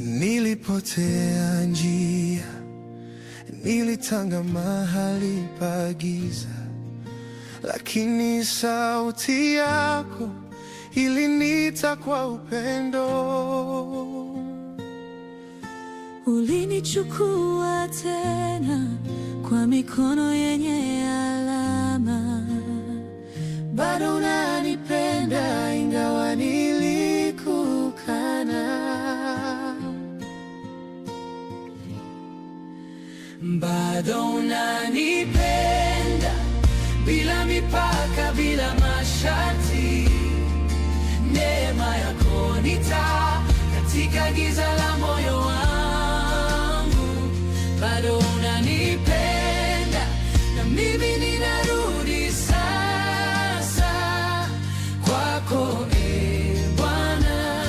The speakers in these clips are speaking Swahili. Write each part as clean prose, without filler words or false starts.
Nilipotea njia, nilitanga mahali pa giza, lakini sauti yako iliniita kwa upendo. Ulinichukua tena kwa mikono yenye alama. Bado unanipenda ingawa nilikukana. Bado unanipenda bila mipaka, bila masharti. Neema yako ni taa katika giza la moyo wangu. Bado unanipenda na mimi ninarudi sasa kwako, Bwana,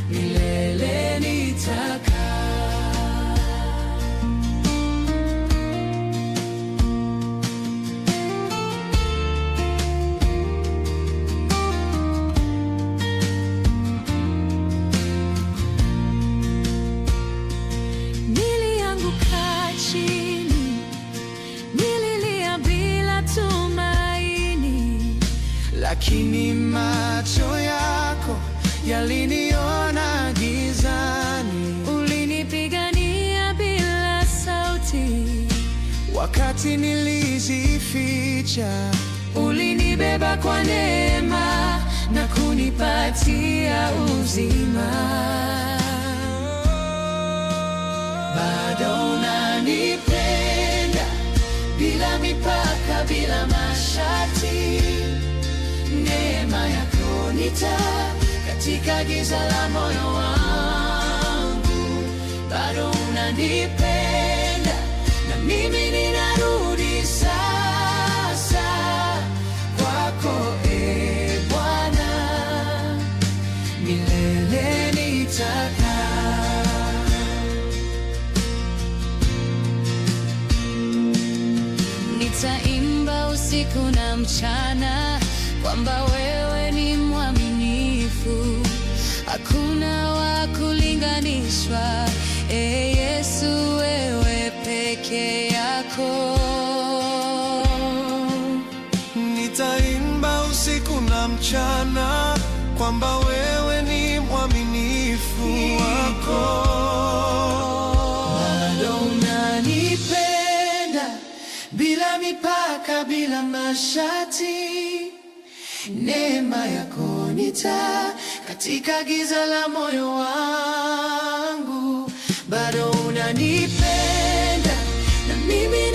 milele nitakaa. Lakini macho yako yaliniona gizani. Ulinipigania bila sauti wakati nilijificha. Ulinibeba kwa neema na kunipatia uzima. Bado unanipenda bila mipaka, bila masharti. Neema yako ni taa katika giza la moyo wangu. Bado unanipenda na mimi ninarudi sasa kwako, Bwana, milele nitakaa. Nitaimba usiku na mchana kwamba wewe ni mwaminifu, hakuna wa kulinganishwa. Yesu, wewe peke yako. Nitaimba usiku na mchana kwamba wewe ni mwaminifu wako. Bado unanipenda bila mipaka, bila masharti. Neema yako ni taa katika giza la moyo wangu. Bado unanipenda na mimi